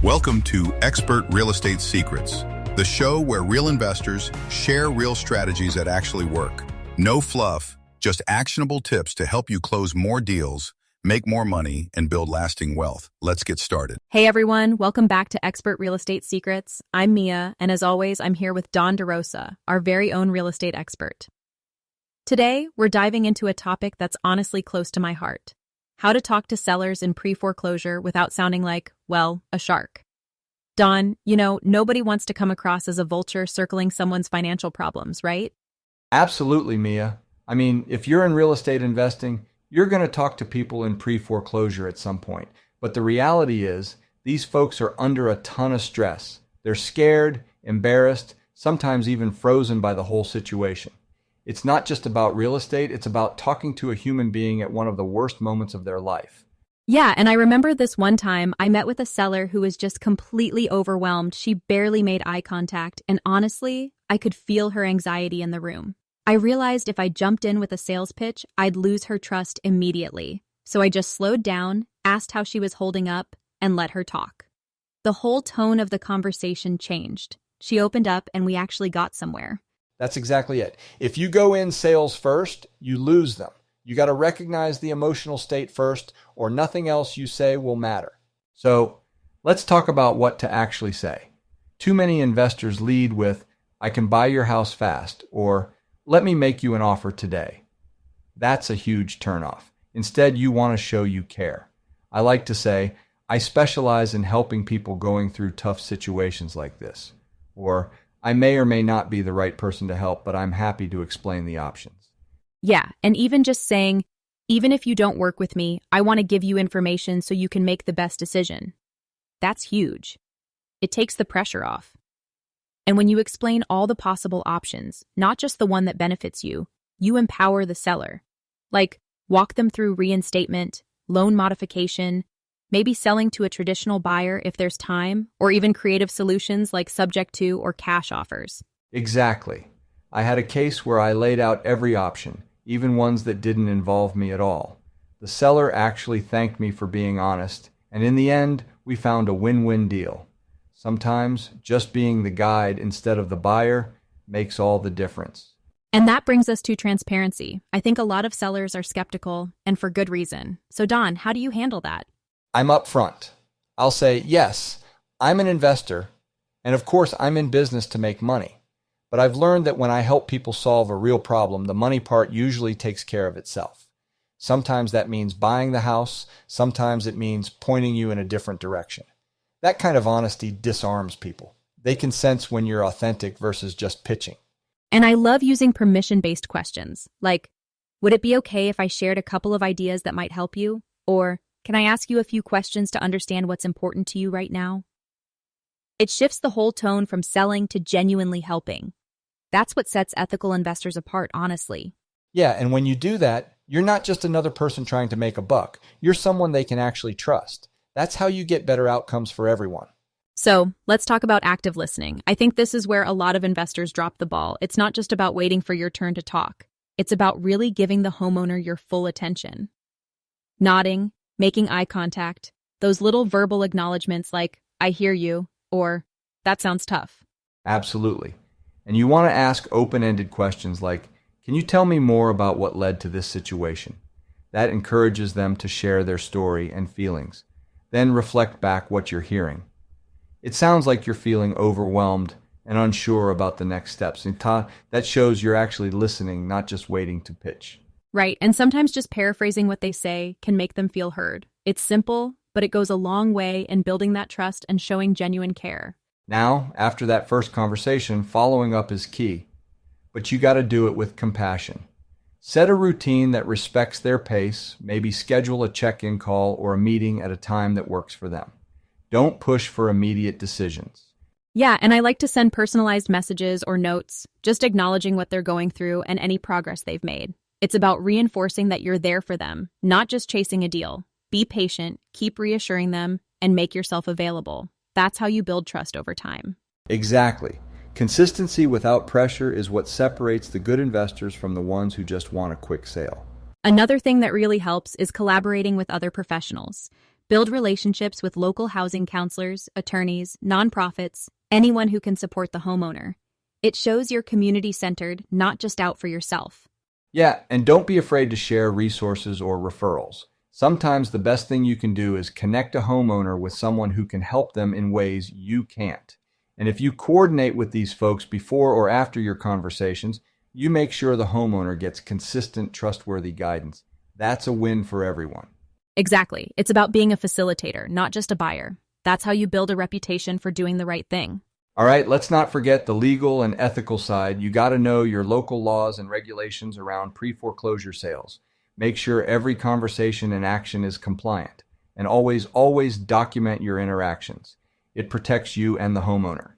Welcome to Expert Real Estate Secrets, the show where real investors share real strategies that actually work. No fluff, just actionable tips to help you close more deals, make more money, and build lasting wealth. Let's get started. Hey everyone, welcome back to Expert Real Estate Secrets. I'm Mia, and as always, I'm here with Don DeRosa, our very own real estate expert. Today, we're diving into a topic that's honestly close to my heart: how to talk to sellers in pre-foreclosure without sounding like, well, a shark. Don, nobody wants to come across as a vulture circling someone's financial problems, right? Absolutely, Mia. I mean, if you're in real estate investing, you're going to talk to people in pre-foreclosure at some point. But the reality is, these folks are under a ton of stress. They're scared, embarrassed, sometimes even frozen by the whole situation. It's not just about real estate, it's about talking to a human being at one of the worst moments of their life. Yeah, and I remember this one time I met with a seller who was just completely overwhelmed. She barely made eye contact, and honestly, I could feel her anxiety in the room. I realized if I jumped in with a sales pitch, I'd lose her trust immediately. So I just slowed down, asked how she was holding up, and let her talk. The whole tone of the conversation changed. She opened up, and we actually got somewhere. That's exactly it. If you go in sales first, you lose them. You got to recognize the emotional state first, or nothing else you say will matter. So let's talk about what to actually say. Too many investors lead with, "I can buy your house fast," or "let me make you an offer today." That's a huge turnoff. Instead, you want to show you care. I like to say, "I specialize in helping people going through tough situations like this," or "I may or may not be the right person to help, but I'm happy to explain the options." Yeah, and even just saying, "Even if you don't work with me, I want to give you information so you can make the best decision." That's huge. It takes the pressure off. And when you explain all the possible options, not just the one that benefits you, you empower the seller. Like, walk them through reinstatement, loan modification, maybe selling to a traditional buyer if there's time, or even creative solutions like subject to or cash offers. Exactly. I had a case where I laid out every option, even ones that didn't involve me at all. The seller actually thanked me for being honest, and in the end, we found a win-win deal. Sometimes just being the guide instead of the buyer makes all the difference. And that brings us to transparency. I think a lot of sellers are skeptical, and for good reason. So Don, how do you handle that? I'm upfront. I'll say, yes, I'm an investor, and of course I'm in business to make money. But I've learned that when I help people solve a real problem, the money part usually takes care of itself. Sometimes that means buying the house. Sometimes it means pointing you in a different direction. That kind of honesty disarms people. They can sense when you're authentic versus just pitching. And I love using permission-based questions, like, would it be okay if I shared a couple of ideas that might help you? Or, can I ask you a few questions to understand what's important to you right now? It shifts the whole tone from selling to genuinely helping. That's what sets ethical investors apart, honestly. Yeah, and when you do that, you're not just another person trying to make a buck. You're someone they can actually trust. That's how you get better outcomes for everyone. So, let's talk about active listening. I think this is where a lot of investors drop the ball. It's not just about waiting for your turn to talk. It's about really giving the homeowner your full attention. Nodding, making eye contact, those little verbal acknowledgments like, "I hear you," or "that sounds tough." Absolutely. And you want to ask open-ended questions like, "Can you tell me more about what led to this situation?" That encourages them to share their story and feelings. Then reflect back what you're hearing. It sounds like you're feeling overwhelmed and unsure about the next steps. And that shows you're actually listening, not just waiting to pitch. Right, and sometimes just paraphrasing what they say can make them feel heard. It's simple, but it goes a long way in building that trust and showing genuine care. Now, after that first conversation, following up is key. But you got to do it with compassion. Set a routine that respects their pace, maybe schedule a check-in call or a meeting at a time that works for them. Don't push for immediate decisions. Yeah, and I like to send personalized messages or notes, just acknowledging what they're going through and any progress they've made. It's about reinforcing that you're there for them, not just chasing a deal. Be patient, keep reassuring them, and make yourself available. That's how you build trust over time. Exactly. Consistency without pressure is what separates the good investors from the ones who just want a quick sale. Another thing that really helps is collaborating with other professionals. Build relationships with local housing counselors, attorneys, nonprofits, anyone who can support the homeowner. It shows you're community-centered, not just out for yourself. Yeah, and don't be afraid to share resources or referrals. Sometimes the best thing you can do is connect a homeowner with someone who can help them in ways you can't. And if you coordinate with these folks before or after your conversations, you make sure the homeowner gets consistent, trustworthy guidance. That's a win for everyone. Exactly. It's about being a facilitator, not just a buyer. That's how you build a reputation for doing the right thing. All right, let's not forget the legal and ethical side. You got to know your local laws and regulations around pre-foreclosure sales. Make sure every conversation and action is compliant. And always document your interactions. It protects you and the homeowner.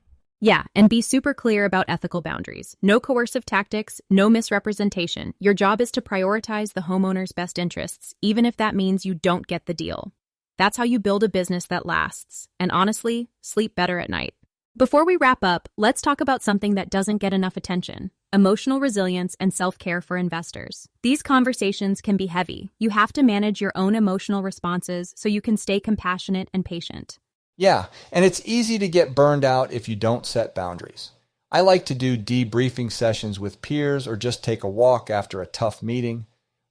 Yeah, and be super clear about ethical boundaries. No coercive tactics, no misrepresentation. Your job is to prioritize the homeowner's best interests, even if that means you don't get the deal. That's how you build a business that lasts. And honestly, sleep better at night. Before we wrap up, let's talk about something that doesn't get enough attention: emotional resilience and self-care for investors. These conversations can be heavy. You have to manage your own emotional responses so you can stay compassionate and patient. Yeah, and it's easy to get burned out if you don't set boundaries. I like to do debriefing sessions with peers or just take a walk after a tough meeting.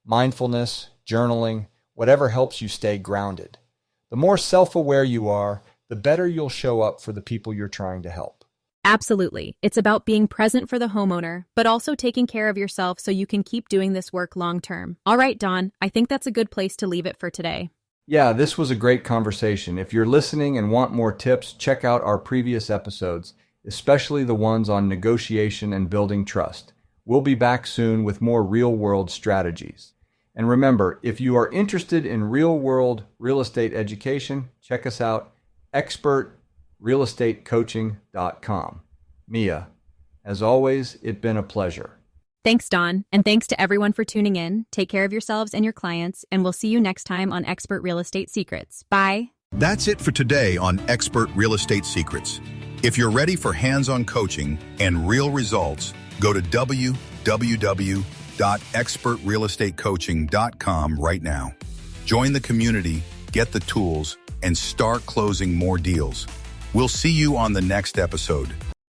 Mindfulness, journaling, whatever helps you stay grounded. The more self-aware you are, the better you'll show up for the people you're trying to help. Absolutely. It's about being present for the homeowner, but also taking care of yourself so you can keep doing this work long term. All right, Don, I think that's a good place to leave it for today. Yeah, this was a great conversation. If you're listening and want more tips, check out our previous episodes, especially the ones on negotiation and building trust. We'll be back soon with more real-world strategies. And remember, if you are interested in real-world real estate education, check us out, expertrealestatecoaching.com. Mia, as always, it's been a pleasure. Thanks, Don, and thanks to everyone for tuning in. Take care of yourselves and your clients, and we'll see you next time on Expert Real Estate Secrets. Bye. That's it for today on Expert Real Estate Secrets. If you're ready for hands-on coaching and real results, go to www.expertrealestatecoaching.com right now. Join the community, get the tools, and start closing more deals. We'll see you on the next episode.